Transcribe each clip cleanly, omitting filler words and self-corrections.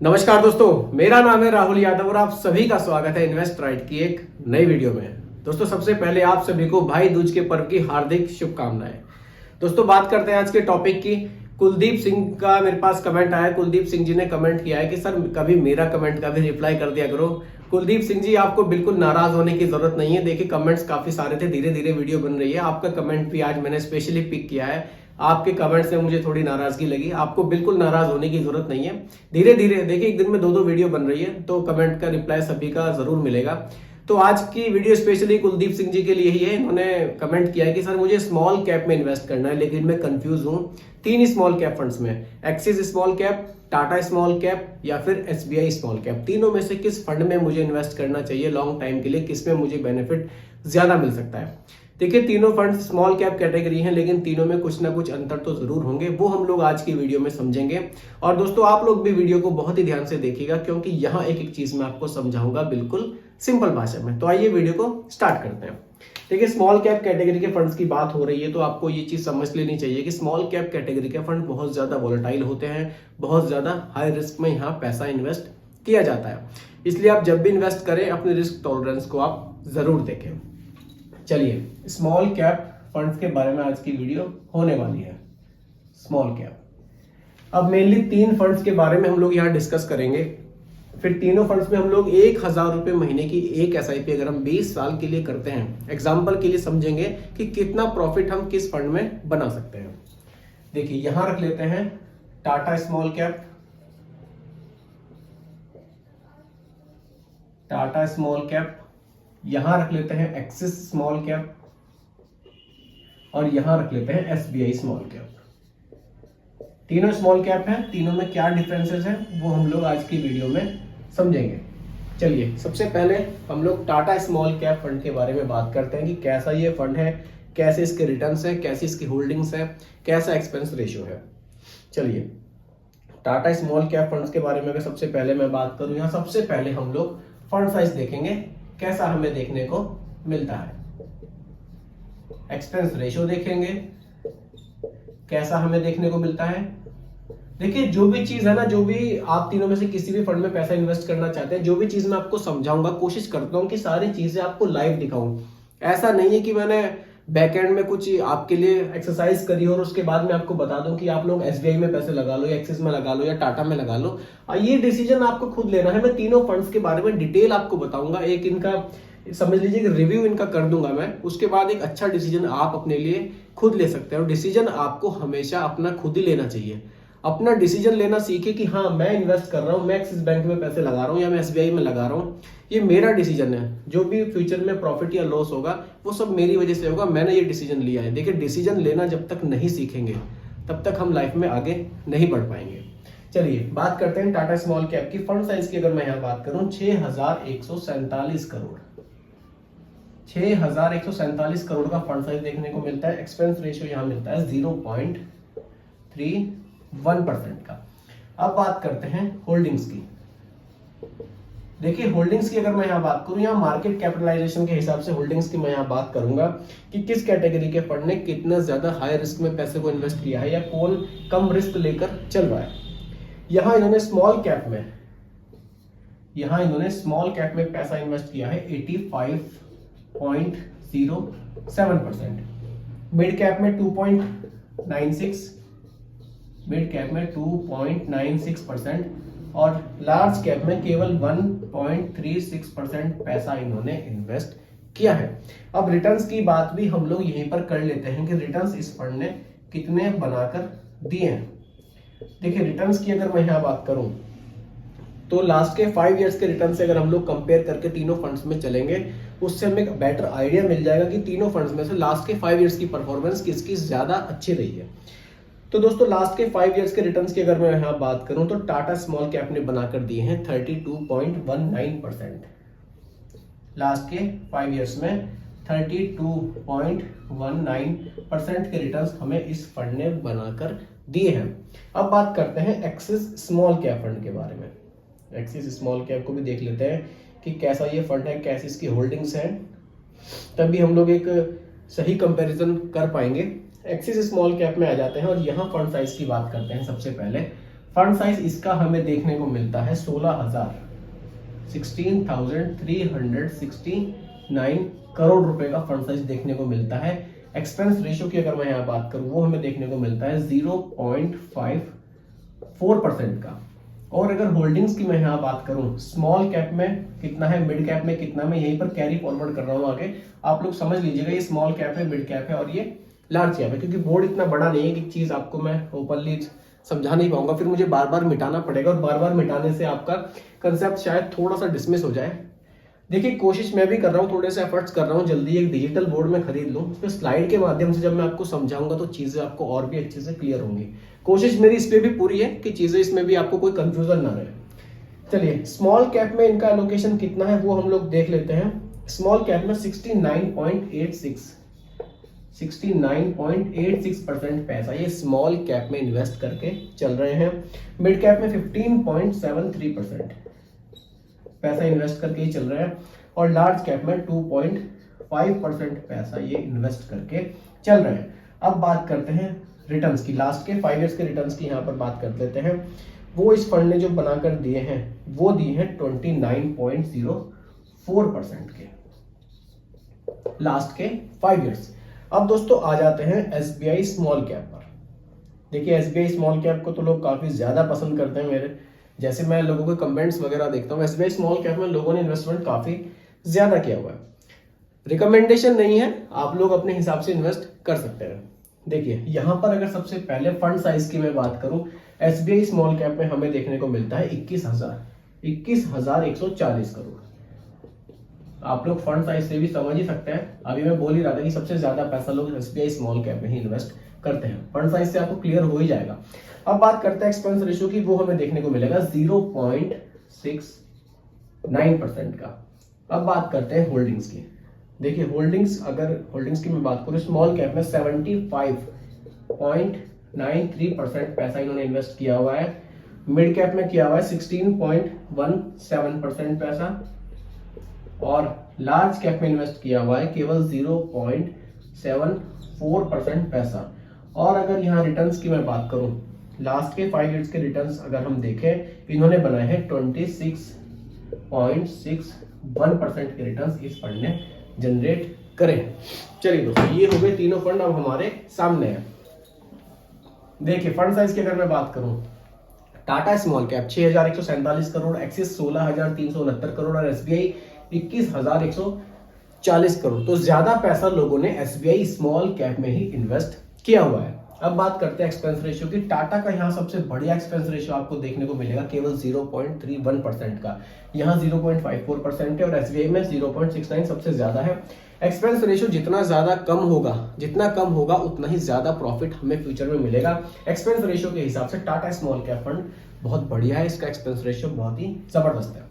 नमस्कार दोस्तों, मेरा नाम है राहुल यादव और आप सभी का स्वागत है इन्वेस्ट राइट की एक नई वीडियो में। दोस्तों, सबसे पहले आप सभी को भाई दूज के पर्व की हार्दिक शुभकामनाएं। दोस्तों, बात करते हैं आज के टॉपिक की। कुलदीप सिंह का मेरे पास कमेंट आया। कुलदीप सिंह जी ने कमेंट किया है कि सर कभी मेरा कमेंट का भी रिप्लाई कर दिया करो। कुलदीप सिंह जी, आपको बिल्कुल नाराज होने की जरूरत नहीं है। देखिए, कमेंट्स काफी सारे थे, धीरे धीरे वीडियो बन रही है। आपका कमेंट भी आज मैंने स्पेशली पिक किया है। आपके कमेंट से मुझे थोड़ी नाराजगी लगी। आपको बिल्कुल नाराज होने की जरूरत नहीं है। धीरे धीरे देखिए, एक दिन में दो वीडियो बन रही है, तो कमेंट का रिप्लाई सभी का जरूर मिलेगा। तो आज की वीडियो स्पेशली कुलदीप सिंह जी के लिए ही है। इन्होंने कमेंट किया है कि सर मुझे स्मॉल कैप में इन्वेस्ट करना है, लेकिन मैं कंफ्यूज हूं तीन स्मॉल कैप फंड्स में, axis small cap, Tata small cap या फिर एसबीआई स्मॉल कैप। तीनों में से किस फंड में मुझे इन्वेस्ट करना चाहिए लॉन्ग टाइम के लिए, किसमें मुझे बेनिफिट ज्यादा मिल सकता है। देखिए, तीनों फंड स्मॉल कैप कैटेगरी हैं, लेकिन तीनों में कुछ ना कुछ अंतर तो जरूर होंगे। वो हम लोग आज की वीडियो में समझेंगे। और दोस्तों, आप लोग भी वीडियो को बहुत ही ध्यान से देखिएगा, क्योंकि यहाँ एक एक चीज मैं आपको समझाऊंगा बिल्कुल सिंपल भाषा में। तो आइए वीडियो को स्टार्ट करते हैं। देखिए, स्मॉल कैप कैटेगरी के फंड्स की बात हो रही है, तो आपको ये चीज समझ लेनी चाहिए कि स्मॉल कैप कैटेगरी के फंड बहुत ज्यादा वॉलेटाइल होते हैं, बहुत ज्यादा हाई रिस्क में यहाँ पैसा इन्वेस्ट किया जाता है। इसलिए आप जब भी इन्वेस्ट करें, अपने रिस्क टॉलरेंस को आप जरूर देखें। चलिए, स्मॉल कैप फंड्स के बारे में आज की वीडियो होने वाली है। स्मॉल कैप, अब मेनली तीन फंड्स के बारे में हम लोग यहाँ डिस्कस करेंगे। फिर तीनों फंड्स में हम लोग 1,000 रुपए महीने की एक एसआईपी अगर हम 20 साल के लिए करते हैं, एग्जाम्पल के लिए समझेंगे कि कितना प्रॉफिट हम किस फंड में बना सकते हैं। देखिए, यहां रख लेते हैं Tata small cap, Tata small cap, यहां रख लेते हैं एक्सिस स्मॉल कैप और यहां रख लेते हैं एसबीआई स्मॉल कैप। तीनों स्मॉल कैप हैं। तीनों में क्या डिफरेंसेस हैं वो हम लोग आज की वीडियो में समझेंगे। चलिए, सबसे पहले हम लोग टाटा स्मॉल कैप फंड के बारे में बात करते हैं कि कैसा ये फंड है, कैसे इसके रिटर्न्स है, कैसी इसकी होल्डिंग्स है, कैसा एक्सपेंस रेशियो है। चलिए, टाटा स्मॉल कैप फंड्स के बारे में अगर सबसे पहले मैं बात करूं, यहाँ सबसे पहले हम लोग फंड साइज देखेंगे, कैसा हमें देखने को मिलता है। एक्सपेंस रेशियो देखेंगे, कैसा हमें देखने को मिलता है। देखिए, जो भी चीज है ना, जो भी आप तीनों में से किसी भी फंड में पैसा इन्वेस्ट करना चाहते हैं, जो भी चीज मैं आपको समझाऊंगा, कोशिश करता हूं कि सारी चीजें आपको लाइव दिखाऊं। ऐसा नहीं है कि मैंने बैकएंड में कुछ आपके लिए एक्सरसाइज करी और उसके बाद मैं आपको बता दूं कि आप लोग एसबीआई में पैसे लगा लो या एक्सिस में लगा लो या टाटा में लगा लो। ये डिसीजन आपको खुद लेना है। मैं तीनों फंड्स के बारे में डिटेल आपको बताऊंगा, एक इनका समझ लीजिए कि रिव्यू इनका कर दूंगा मैं। उसके बाद एक अच्छा डिसीजन आप अपने लिए खुद ले सकते हैं। और डिसीजन आपको हमेशा अपना खुद ही लेना चाहिए। अपना डिसीजन लेना सीखे कि हाँ, मैं इन्वेस्ट कर रहा हूं, मैं एक्सिस बैंक में पैसे लगा रहा हूं या मैं एसबीआई में लगा रहा हूं, ये मेरा डिसीजन है। जो भी फ्यूचर में प्रॉफिट या लॉस होगा वो सब मेरी वजह से होगा, मैंने ये डिसीजन लिया है। देखिए, डिसीजन लेना जब तक नहीं सीखेंगे तब तक हम लाइफ में आगे नहीं बढ़ पाएंगे। चलिए, बात करते हैं टाटा स्मॉल कैप की। फंड साइज की अगर मैं यहाँ बात करूं, 6,147 करोड़, 6,147 करोड़ का फंड साइज देखने को मिलता है। एक्सपेंस रेशियो यहाँ मिलता है 0.31% का। अब बात करते हैं होल्डिंग्स की। देखिए, होल्डिंग्स की अगर मैं यहाँ बात करूं, यहाँ मार्केट कैपिटलाइजेशन के हिसाब से होल्डिंग्स की मैं यहाँ बात करूंगा कि किस कैटेगरी के फंड ने कितना ज्यादा हाई रिस्क में पैसे को इन्वेस्ट किया है या कौन कम रिस्क लेकर चल रहा है। यहाँ इन्होंने स्मॉल कैप में पैसा इन्वेस्ट किया है 85.07%, मिड कैप में 2.96% और लार्ज कैप में केवल 1.36% पैसा इन्होंने इन्वेस्ट किया है। अब रिटर्न्स की बात भी हम लोग यहीं पर कर लेते हैं कि रिटर्न्स इस फंड ने कितने बनाकर दिए हैं। देखिए, रिटर्न्स की अगर मैं यहाँ बात करूं तो लास्ट के 5 इयर्स के रिटर्न से अगर हम लोग कंपेयर करके तीनों फंड्स में चलेंगे, उससे हमें एक बेटर आइडिया मिल जाएगा कि तीनों फंड्स में से लास्ट के 5 इयर्स की परफॉर्मेंस किसकी ज्यादा अच्छी रही है। तो दोस्तों, लास्ट के 5 इयर्स के रिटर्न्स की अगर मैं यहाँ बात करूं तो टाटा स्मॉल कैप ने बनाकर दिए हैं 32.19%। लास्ट के 5 इयर्स में 32.19% के रिटर्न्स हमें इस फंड ने बनाकर दिए हैं। अब बात करते हैं एक्सिस स्मॉल कैप फंड के बारे में। एक्सिस स्मॉल कैप को भी देख लेते हैं कि कैसा ये फंड है, कैसी इसकी होल्डिंग्स हैं, तभी हम लोग एक सही कंपैरिजन कर पाएंगे। एक्सिस स्मॉल कैप में आ जाते हैं और यहाँ फंड साइज की बात करते हैं। सबसे पहले फंड साइज इसका हमें देखने को मिलता है 16,369 करोड़ रुपए का फंड साइज देखने को मिलता है। एक्सपेंस रेशियो की अगर मैं यहाँ बात करूं वो हमें देखने को मिलता है 0.54% का। और अगर होल्डिंग्स की मैं यहाँ बात करूं, स्मॉल कैप में कितना है, मिड कैप में कितना, मैं यहीं पर कैरी फॉरवर्ड कर रहा हूँ आगे, आप लोग समझ लीजिएगा ये स्मॉल कैप है, मिड कैप है और ये लार्ज कैप है। क्योंकि बोर्ड इतना बड़ा नहीं है कि चीज आपको मैं ओपनली समझा नहीं पाऊंगा, फिर मुझे बार बार मिटाना पड़ेगा और बार बार मिटाने से आपका कंसेप्ट शायद थोड़ा सा डिसमिस हो जाए। देखिए कोशिश मैं भी कर रहा हूँ, थोड़े से एफर्ट्स कर रहा हूँ, जल्दी एक डिजिटल बोर्ड में खरीद लूँ, उसमें स्लाइड के माध्यम से जब मैं आपको समझाऊंगा तो चीजें आपको और भी अच्छे से क्लियर होंगी। कोशिश मेरी इस पे भी पूरी है कि चीजें इसमें भी आपको कोई कंफ्यूजन ना रहे। चलिए स्मॉल कैप में इनका एलोकेशन कितना है वो हम लोग देख लेते हैं। स्मॉल कैप में 69.86% पैसा ये स्मॉल कैप में इन्वेस्ट करके चल रहे हैं। मिड कैप में 15.73% पैसा इन्वेस्ट करके ही चल रहे हैं और लार्ज कैप में 2.5% पैसा ये इन्वेस्ट करके चल रहे हैं। अब बात करते हैं रिटर्न्स की, लास्ट के 5 इयर्स के रिटर्न्स की यहाँ पर बात कर लेते हैं। वो इस फंड ने जो बनाकर दिए हैं वो दिए हैं 29.04% के लास्ट के 5 इयर्स। अब दोस्तों आ जाते हैं एसबीआई स्मॉल कैप पर। देखिए एसबीआई स्मॉल कैप को तो लोग काफी ज्यादा पसंद करते हैं, मेरे जैसे मैं लोगों के कमेंट्स वगैरह देखता हूँ, एसबीआई स्मॉल कैप में लोगों ने इन्वेस्टमेंट काफी ज्यादा किया हुआ है। रिकमेंडेशन नहीं है, आप लोग अपने हिसाब से इन्वेस्ट कर सकते हैं। देखिए यहाँ पर अगर सबसे पहले फंड साइज की मैं बात करूं, एसबीआई स्मॉल कैप में हमें देखने को मिलता है 21,140 करोड़। आप लोग फंड साइज से भी समझ ही सकते हैं, अभी मैं बोल ही रहा था कि सबसे ज्यादा पैसा लोग एसबीआई स्मॉल कैप में ही इन्वेस्ट करते हैं। फंड साइज से आपको क्लियर हो ही जाएगा। अब बात करते हैं एक्सपेंस रेशियो की, वो हमें देखने को मिलेगा 0.69% का। अब बात करते हैं होल्डिंग्स की। देखिए होल्डिंग्स, अगर होल्डिंग्स की मैं बात करूं, स्मॉल कैप में 75.93% पैसा इन्होंने इन्वेस्ट किया हुआ है। मिड कैप में किया हुआ है 16.17% पैसा और लार्ज कैप में इन्वेस्ट किया हुआ है केवल 0.74% पैसा। और अगर यहाँ रिटर्न्स की मैं बात करूं, लास्ट के 5 इयर्स के रिटर्न्स अगर हम देखें, इन्होंने बनाए हैं 26.61% के रिटर्न्स इस फंड ने जनरेट करें। चलिए दोस्तों ये हो गए तीनों फंड, अब हमारे सामने है। देखिए फंड साइज की अगर मैं बात करूं, Tata small cap 6,147 crore, axis 16,369 crore और एसबीआई 21,140 करोड़। तो ज्यादा पैसा लोगों ने एसबीआई स्मॉल कैप में ही इन्वेस्ट किया हुआ है। अब बात करते हैं एक्सपेंस रेशियो की। टाटा का यहाँ सबसे बढ़िया एक्सपेंस रेशियो आपको देखने को मिलेगा केवल 0.31% का, यहाँ 0.54% है और एसबीआई में 0.69 सबसे ज्यादा है। एक्सपेंस रेशियो जितना ज्यादा कम होगा उतना ही ज्यादा प्रॉफिट हमें फ्यूचर में मिलेगा। एक्सपेंस रेशियो के हिसाब से टाटा स्मॉल कैप फंड बहुत बढ़िया है, इसका एक्सपेंस रेशियो बहुत ही जबरदस्त है।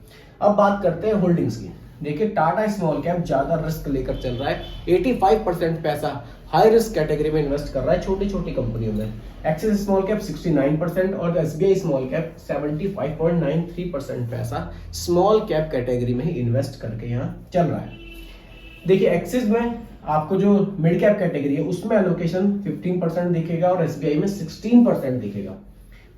अब बात करते हैं होल्डिंग्स की। देखिए टाटा स्मॉल कैप ज्यादा रिस्क लेकर चल रहा है, 85% पैसा हाई रिस्क कैटेगरी में इन्वेस्ट कर रहा है, छोटी छोटी कंपनियों में। एक्सिस स्मॉल कैप 69% और एसबीआई स्मॉल कैप 75.93% पैसा स्मॉल कैप कैटेगरी में ही इन्वेस्ट करके यहाँ चल रहा है। देखिए एक्सिस में आपको जो मिड कैप कैटेगरी है उसमें एलोकेशन 15% दिखेगा और एसबीआई में 16% दिखेगा।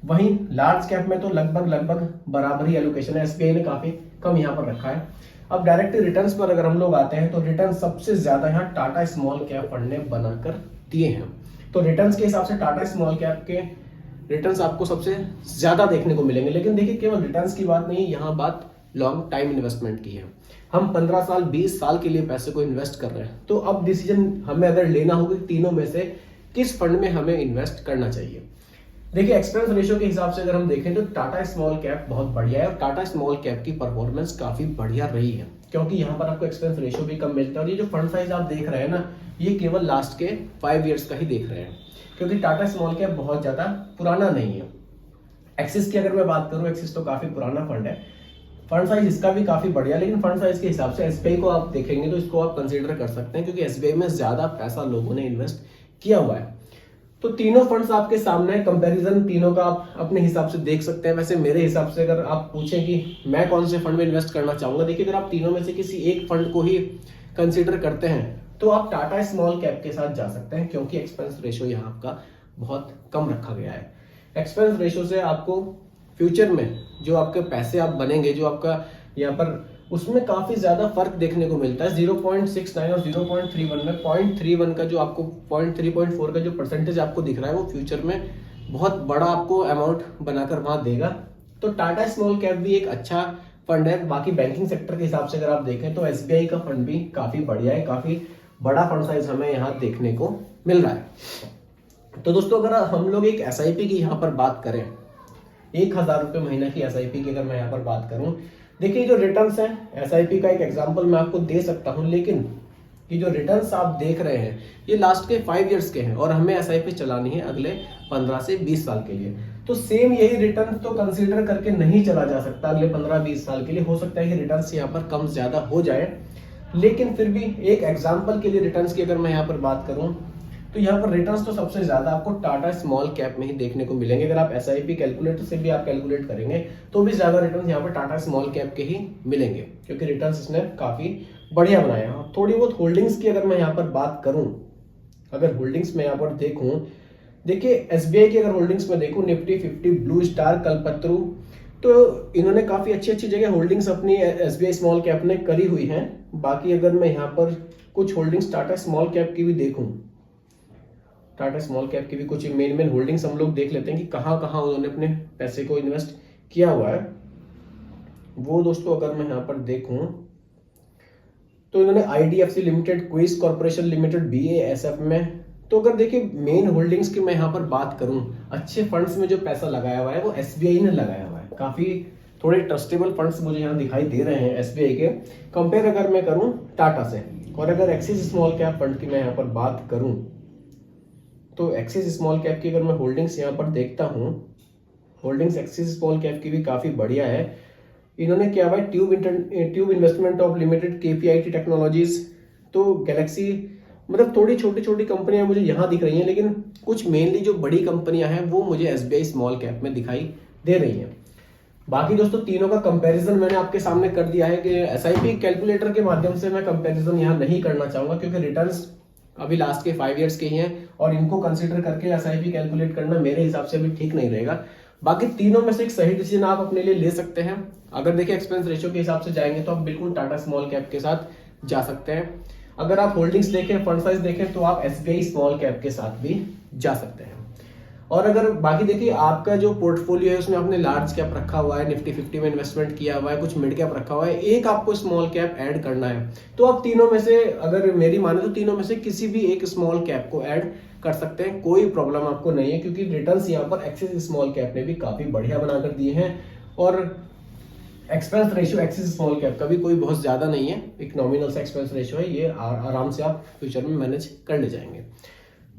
वहीं लार्ज कैप में तो लगभग बराबर ही एलोकेशन है, एसबीआई ने काफी कम यहाँ पर रखा है। अब डायरेक्ट रिटर्न्स पर अगर हम लोग आते हैं तो रिटर्न सबसे ज्यादा यहाँ टाटा स्मॉल कैप फंड ने बनाकर दिए हैं। तो रिटर्न्स के हिसाब से टाटा स्मॉल कैप के रिटर्न्स आपको सबसे ज्यादा देखने को मिलेंगे। लेकिन देखिए केवल रिटर्न्स की बात नहीं, यहाँ बात लॉन्ग टाइम इन्वेस्टमेंट की है। हम 15 साल 20 साल के लिए पैसे को इन्वेस्ट कर रहे हैं, तो अब डिसीजन हमें अगर लेना होगा तीनों में से किस फंड में हमें इन्वेस्ट करना चाहिए। देखिए एक्सपेंस रेशियो के हिसाब से अगर हम देखें तो टाटा स्मॉल कैप बहुत बढ़िया है और टाटा स्मॉल कैप की परफॉर्मेंस काफी बढ़िया रही है, क्योंकि यहाँ पर आपको एक्सपेंस रेशियो भी कम मिलता है। और ये जो फंड साइज आप देख रहे हैं ना, ये केवल लास्ट के 5 इयर्स का ही देख रहे हैं, क्योंकि टाटा स्मॉल कैप बहुत ज्यादा पुराना नहीं है। एक्सिस की अगर मैं बात करूं, एक्सिस तो काफी पुराना फंड है, फंड साइज इसका भी काफी बढ़िया, लेकिन फंड साइज के हिसाब से एसबीआई को आप देखेंगे तो इसको आप कंसीडर कर सकते हैं, क्योंकि एसबीआई में ज्यादा पैसा लोगों ने इन्वेस्ट किया हुआ है। तो तीनों फंड्स आपके सामने है, कंपैरिजन तीनों का आप अपने हिसाब से देख सकते हैं। वैसे मेरे हिसाब से अगर आप पूछें कि मैं कौन से फंड में इन्वेस्ट करना चाहूंगा, देखिए अगर आप तीनों में से किसी एक फंड को ही कंसीडर करते हैं तो आप टाटा स्मॉल कैप के साथ जा सकते हैं, क्योंकि एक्सपेंस रेशियो यहाँ आपका बहुत कम रखा गया है। एक्सपेंस रेशियो से आपको फ्यूचर में जो आपके पैसे आप बनेंगे, जो आपका यहाँ पर, उसमें काफी ज्यादा फर्क देखने को मिलता है। 0.69 और 0.31 में 0.31 का जो आपको 0.3.4 का जो परसेंटेज आपको दिख रहा है वो फ्यूचर में बहुत बड़ा आपको अमाउंट बनाकर वहां देगा। तो टाटा स्मॉल कैप भी एक अच्छा फंड है। बाकी बैंकिंग सेक्टर के हिसाब से अगर आप देखें तो एसबीआई का फंड भी काफी बढ़िया है, काफी बड़ा फंड साइज हमें यहाँ देखने को मिल रहा है। तो दोस्तों अगर हम लोग एक एसआईपी की यहाँ पर बात करें, 1,000 रुपये महीना की एसआईपी की अगर मैं यहाँ पर बात करूं, देखिए जो रिटर्न्स हैं, एसआईपी का एक एग्जांपल मैं आपको दे सकता हूं, लेकिन ये जो रिटर्न्स आप देख रहे हैं ये लास्ट के 5 इयर्स के हैं और हमें एसआईपी चलानी है अगले 15 से 20 साल के लिए। तो सेम यही रिटर्न तो कंसीडर करके नहीं चला जा सकता अगले 15-20 साल के लिए। हो सकता है कि रिटर्न्स यहाँ पर कम ज्यादा हो जाए, लेकिन फिर भी एक एग्जाम्पल के लिए रिटर्न्स की अगर मैं यहाँ पर बात करूं तो यहाँ पर रिटर्न्स तो सबसे ज्यादा आपको टाटा स्मॉल कैप में ही देखने को मिलेंगे। अगर आप एसआईपी कैलकुलेटर से भी आप कैलकुलेट करेंगे तो भी ज्यादा रिटर्न्स यहाँ पर टाटा स्मॉल कैप के ही मिलेंगे, क्योंकि रिटर्न्स इसने काफी बढ़िया बनाया है। थोड़ी बहुत होल्डिंग्स की अगर मैं यहाँ पर बात करूं, अगर होल्डिंग्स में यहाँ पर देखूं, देखिए एसबीआई की अगर होल्डिंग्स में देखूं, निफ्टी 50, ब्लू स्टार, कल्पत्रु, तो इन्होंने काफी अच्छी अच्छी जगह होल्डिंग्स अपनी एसबीआई स्मॉल कैप ने करी हुई हैं। बाकी अगर मैं यहाँ पर कुछ होल्डिंग्स टाटा स्मॉल कैप की भी देखूं, टाटा स्मॉल कैप की भी कुछ मेन होल्डिंग्स हम लोग देख लेते हैं कि कहां कहां उन्होंने अपने पैसे को इन्वेस्ट किया हुआ है। वो दोस्तों अगर मैं यहाँ पर देखूं तो इन्होंने IDFC limited, Quess corporation limited, BASF में। तो अगर देखिए मेन होल्डिंग्स की मैं यहाँ पर बात करूं, अच्छे फंड्स में जो पैसा लगाया हुआ है वो एसबीआई ने लगाया हुआ है। काफी थोड़े ट्रस्टेबल फंड्स मुझे यहाँ दिखाई दे रहे हैं एसबीआई के, कंपेयर अगर मैं करूं टाटा से। और अगर एक्सिस स्मॉल कैप फंड की मैं यहाँ पर बात करूं तो एक्सिस स्मॉल कैप की अगर मैं होल्डिंग्स यहाँ पर देखता हूँ, होल्डिंग्स एक्सिस स्मॉल कैप की भी काफी बढ़िया है। इन्होंने क्या हुआ, tube investment of limited, KPIT technologies, तो गैलेक्सी, मतलब थोड़ी छोटी छोटी कंपनियां मुझे यहाँ दिख रही हैं, लेकिन कुछ मेनली जो बड़ी कंपनियां हैं वो मुझे एसबीआई स्मॉल कैप में दिखाई दे रही हैं। बाकी दोस्तों तीनों का कंपैरिजन मैंने आपके सामने कर दिया है कि एसआईपी कैलकुलेटर के माध्यम से मैं कंपैरिजन यहाँ नहीं करना चाहूंगा, क्योंकि रिटर्न्स अभी लास्ट के 5 इयर्स के ही हैं और इनको कंसीडर करके एसआईपी कैलकुलेट करना मेरे हिसाब से भी ठीक नहीं रहेगा। बाकी तीनों में से एक सही डिसीजन आप अपने लिए ले सकते हैं। अगर देखिए एक्सपेंस रेशियो के हिसाब से जाएंगे तो आप बिल्कुल टाटा स्मॉल कैप के साथ जा सकते हैं। अगर आप होल्डिंग्स देखें, फंड साइज देखें, तो आप एसबीआई स्मॉल कैप के साथ भी जा सकते हैं। और अगर बाकी देखिए आपका जो पोर्टफोलियो है उसमें आपने लार्ज कैप रखा हुआ है, निफ्टी 50 में इन्वेस्टमेंट किया हुआ है, कुछ मिड कैप रखा हुआ है, एक आपको स्मॉल कैप ऐड करना है, तो आप तीनों में से, अगर मेरी माने तो तीनों में से किसी भी एक स्मॉल कैप को ऐड कर सकते हैं, कोई प्रॉब्लम आपको नहीं है, क्योंकि रिटर्न्स यहाँ पर एक्सिस स्मॉल कैप ने भी काफी बढ़िया बनाकर दिए हैं। और expense ratio axis small cap का भी कोई बहुत ज्यादा नहीं है, एक नॉमिनल सा एक्सपेंस रेशियो है, ये आराम से आप फ्यूचर में मैनेज कर ले जाएंगे।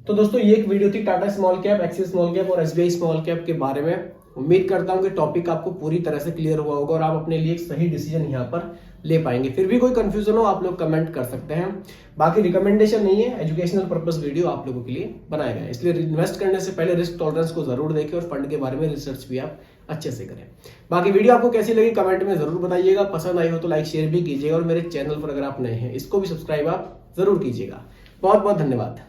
तो दोस्तों ये एक वीडियो थी Tata small cap, axis small cap और एसबीआई स्मॉल कैप के बारे में। उम्मीद करता हूं कि टॉपिक आपको पूरी तरह से क्लियर हुआ होगा और आप अपने लिए एक सही डिसीजन यहाँ पर ले पाएंगे। फिर भी कोई कंफ्यूजन हो आप लोग कमेंट कर सकते हैं। बाकी रिकमेंडेशन नहीं है, एजुकेशनल पर्पस वीडियो आप लोगों के लिए बनाया गया है, इसलिए इन्वेस्ट करने से पहले रिस्क टॉलरेंस को जरूर देखें और फंड के बारे में रिसर्च भी आप अच्छे से करें। बाकी वीडियो आपको कैसी लगी कमेंट में जरूर बताइएगा, पसंद आई हो तो लाइक शेयर भी कीजिएगा और मेरे चैनल पर अगर आप नए हैं इसको भी सब्सक्राइब आप जरूर कीजिएगा। बहुत बहुत धन्यवाद।